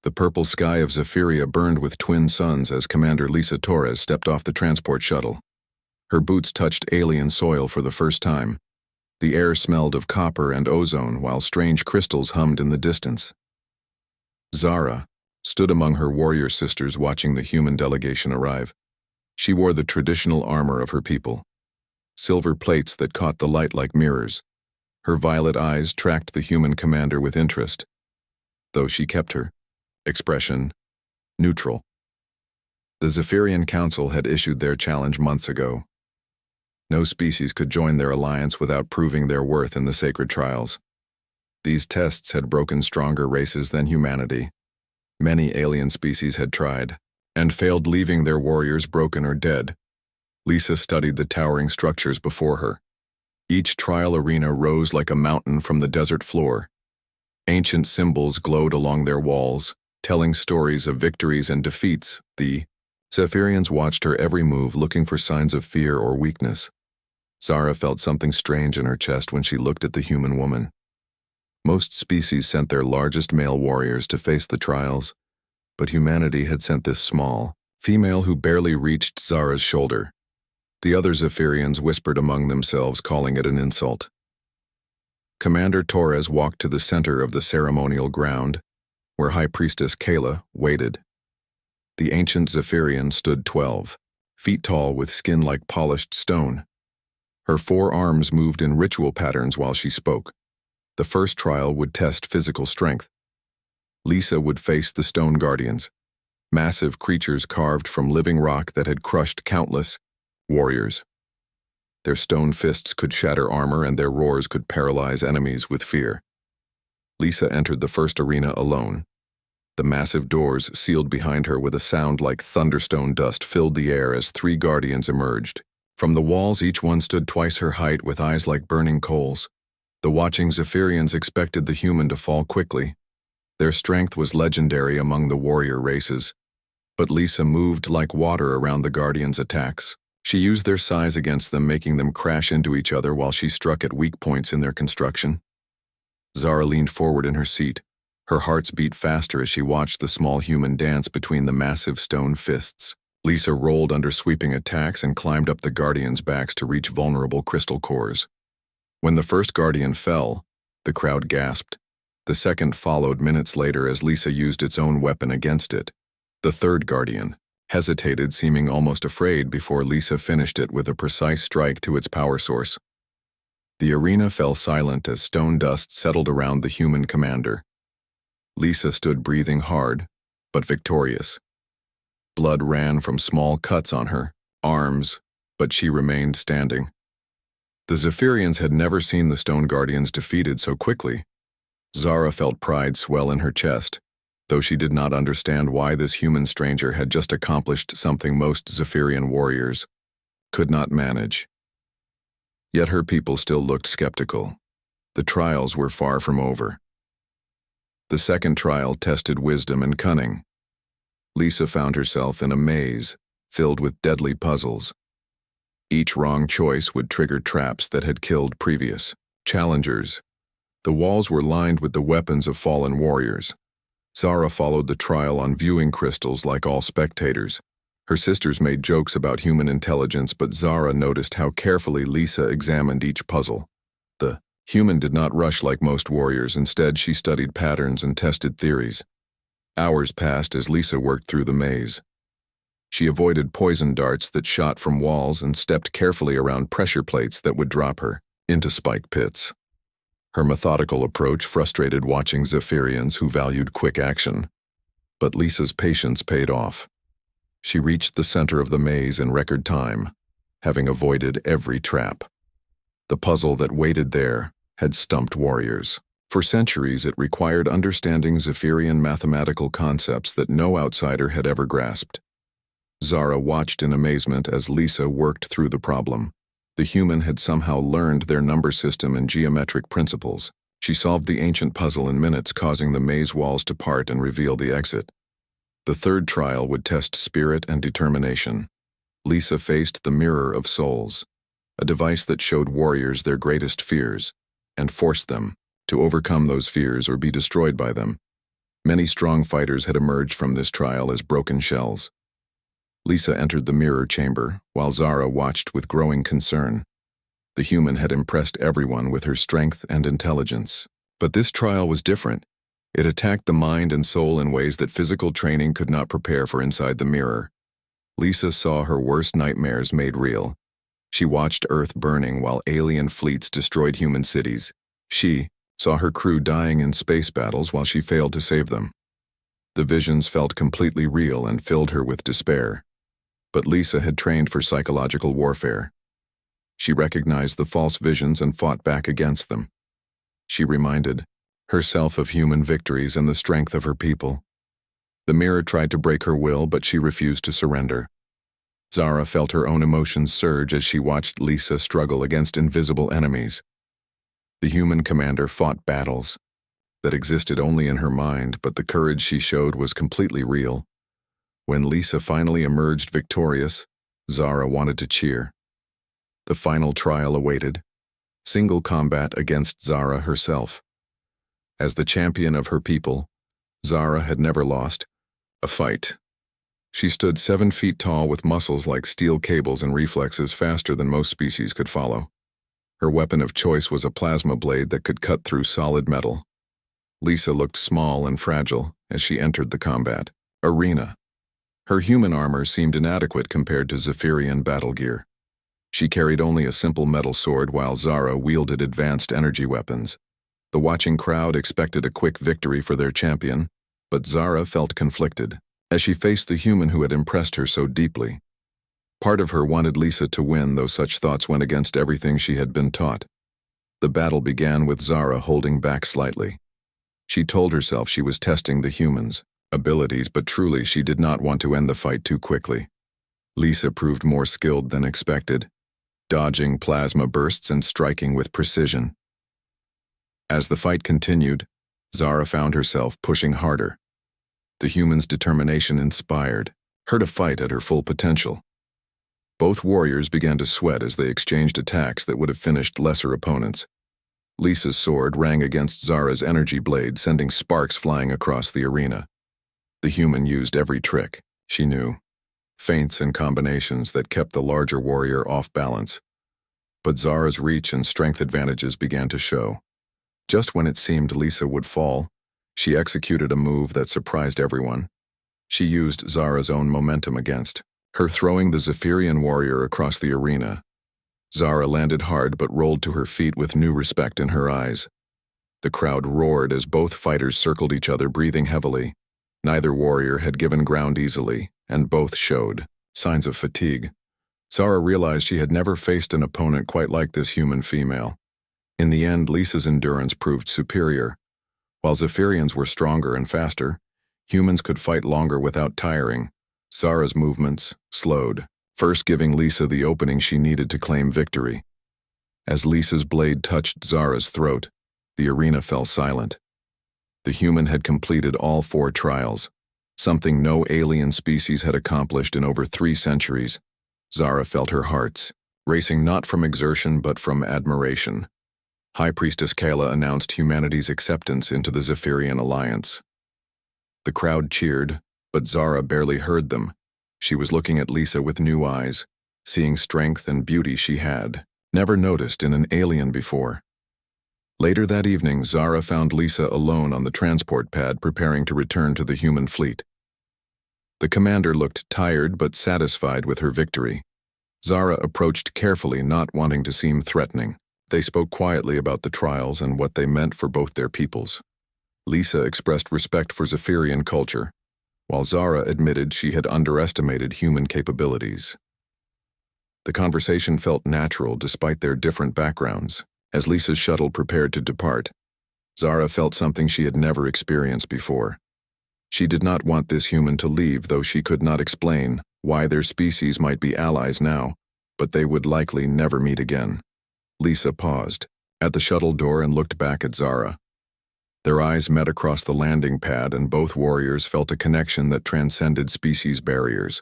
The purple sky of Zephyria burned with twin suns as Commander Lisa Torres stepped off the transport shuttle. Her boots touched alien soil for the first time. The air smelled of copper and ozone while strange crystals hummed in the distance. Zara stood among her warrior sisters watching the human delegation arrive. She wore the traditional armor of her people, silver plates that caught the light like mirrors. Her violet eyes tracked the human commander with interest, though she kept her expression neutral. The Zephyrian Council had issued their challenge months ago. No species could join their alliance without proving their worth in the sacred trials. These tests had broken stronger races than humanity. Many alien species had tried, and failed, leaving their warriors broken or dead. Lisa studied the towering structures before her. Each trial arena rose like a mountain from the desert floor. Ancient symbols glowed along their walls, telling stories of victories and defeats. The Zephyrians watched her every move, looking for signs of fear or weakness. Zara felt something strange in her chest when she looked at the human woman. Most species sent their largest male warriors to face the trials, but humanity had sent this small female who barely reached Zara's shoulder. The other Zephyrians whispered among themselves, calling it an insult. Commander Torres walked to the center of the ceremonial ground, where High Priestess Kayla waited. The ancient Zephyrian stood 12 feet tall with skin like polished stone. Her 4 arms moved in ritual patterns while she spoke. The first trial would test physical strength. Lisa would face the Stone Guardians, massive creatures carved from living rock that had crushed countless warriors. Their stone fists could shatter armor, and their roars could paralyze enemies with fear. Lisa entered the first arena alone. The massive doors sealed behind her with a sound like thunderstone. Dust filled the air as 3 guardians emerged. From the walls, each one stood twice her height with eyes like burning coals. The watching Zephyrians expected the human to fall quickly. Their strength was legendary among the warrior races. But Lisa moved like water around the guardians' attacks. She used their size against them, making them crash into each other while she struck at weak points in their construction. Zara leaned forward in her seat. Her heart beat faster as she watched the small human dance between the massive stone fists. Lisa rolled under sweeping attacks and climbed up the guardians' backs to reach vulnerable crystal cores. When the first guardian fell, the crowd gasped. The second followed minutes later as Lisa used its own weapon against it. The third guardian hesitated, seeming almost afraid, before Lisa finished it with a precise strike to its power source. The arena fell silent as stone dust settled around the human commander. Lisa stood breathing hard, but victorious. Blood ran from small cuts on her arms, but she remained standing. The Zephyrians had never seen the Stone Guardians defeated so quickly. Zara felt pride swell in her chest, though she did not understand why this human stranger had just accomplished something most Zephyrian warriors could not manage. Yet her people still looked skeptical. The trials were far from over. The second trial tested wisdom and cunning. Lisa found herself in a maze filled with deadly puzzles. Each wrong choice would trigger traps that had killed previous challengers. The walls were lined with the weapons of fallen warriors. Zara followed the trial on viewing crystals like all spectators. Her sisters made jokes about human intelligence, but Zara noticed how carefully Lisa examined each puzzle. The human did not rush like most warriors. Instead, she studied patterns and tested theories. Hours passed as Lisa worked through the maze. She avoided poison darts that shot from walls and stepped carefully around pressure plates that would drop her into spike pits. Her methodical approach frustrated watching Zephyrians who valued quick action. But Lisa's patience paid off. She reached the center of the maze in record time, having avoided every trap. The puzzle that waited there had stumped warriors. For centuries, it required understanding Zephyrian mathematical concepts that no outsider had ever grasped. Zara watched in amazement as Lisa worked through the problem. The human had somehow learned their number system and geometric principles. She solved the ancient puzzle in minutes, causing the maze walls to part and reveal the exit. The third trial would test spirit and determination. Lisa faced the Mirror of Souls, a device that showed warriors their greatest fears and forced them to overcome those fears or be destroyed by them. Many strong fighters had emerged from this trial as broken shells. Lisa entered the mirror chamber, while Zara watched with growing concern. The human had impressed everyone with her strength and intelligence. But this trial was different. It attacked the mind and soul in ways that physical training could not prepare for inside the mirror. Lisa saw her worst nightmares made real. She watched Earth burning while alien fleets destroyed human cities. She saw her crew dying in space battles while she failed to save them. The visions felt completely real and filled her with despair. But Lisa had trained for psychological warfare. She recognized the false visions and fought back against them. She reminded herself of human victories and the strength of her people. The mirror tried to break her will, but she refused to surrender. Zara felt her own emotions surge as she watched Lisa struggle against invisible enemies. The human commander fought battles that existed only in her mind, but the courage she showed was completely real. When Lisa finally emerged victorious, Zara wanted to cheer. The final trial awaited. Single combat against Zara herself. As the champion of her people, Zara had never lost a fight. She stood 7 feet tall with muscles like steel cables and reflexes faster than most species could follow. Her weapon of choice was a plasma blade that could cut through solid metal. Lisa looked small and fragile as she entered the combat arena. Her human armor seemed inadequate compared to Zephyrian battle gear. She carried only a simple metal sword while Zara wielded advanced energy weapons. The watching crowd expected a quick victory for their champion, but Zara felt conflicted as she faced the human who had impressed her so deeply. Part of her wanted Lisa to win, though such thoughts went against everything she had been taught. The battle began with Zara holding back slightly. She told herself she was testing the human's abilities, but truly she did not want to end the fight too quickly. Lisa proved more skilled than expected, dodging plasma bursts and striking with precision. As the fight continued, Zara found herself pushing harder. The human's determination inspired her to fight at her full potential. Both warriors began to sweat as they exchanged attacks that would have finished lesser opponents. Lisa's sword rang against Zara's energy blade, sending sparks flying across the arena. The human used every trick she knew, feints and combinations that kept the larger warrior off balance. But Zara's reach and strength advantages began to show. Just when it seemed Lisa would fall, she executed a move that surprised everyone. She used Zara's own momentum against her, throwing the Zephyrian warrior across the arena. Zara landed hard but rolled to her feet with new respect in her eyes. The crowd roared as both fighters circled each other, breathing heavily. Neither warrior had given ground easily, and both showed signs of fatigue. Zara realized she had never faced an opponent quite like this human female. In the end, Lisa's endurance proved superior. While Zephyrians were stronger and faster, humans could fight longer without tiring. Zara's movements slowed, first giving Lisa the opening she needed to claim victory. As Lisa's blade touched Zara's throat, the arena fell silent. The human had completed all 4 trials, something no alien species had accomplished in over 3 centuries. Zara felt her hearts racing, not from exertion but from admiration. High Priestess Kayla announced humanity's acceptance into the Zephyrian alliance. The crowd cheered, but Zara barely heard them. She was looking at Lisa with new eyes, seeing strength and beauty she had never noticed in an alien before. Later that evening, Zara found Lisa alone on the transport pad, preparing to return to the human fleet. The commander looked tired but satisfied with her victory. Zara approached carefully, not wanting to seem threatening. They spoke quietly about the trials and what they meant for both their peoples. Lisa expressed respect for Zephyrian culture, while Zara admitted she had underestimated human capabilities. The conversation felt natural despite their different backgrounds. As Lisa's shuttle prepared to depart, Zara felt something she had never experienced before. She did not want this human to leave, though she could not explain why their species might be allies now, but they would likely never meet again. Lisa paused at the shuttle door and looked back at Zara. Their eyes met across the landing pad, and both warriors felt a connection that transcended species barriers.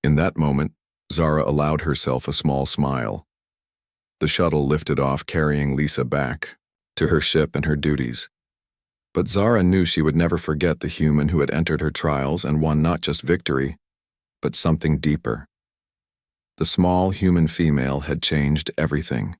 In that moment, Zara allowed herself a small smile. The shuttle lifted off, carrying Lisa back to her ship and her duties. But Zara knew she would never forget the human who had entered her trials and won not just victory, but something deeper. The small human female had changed everything.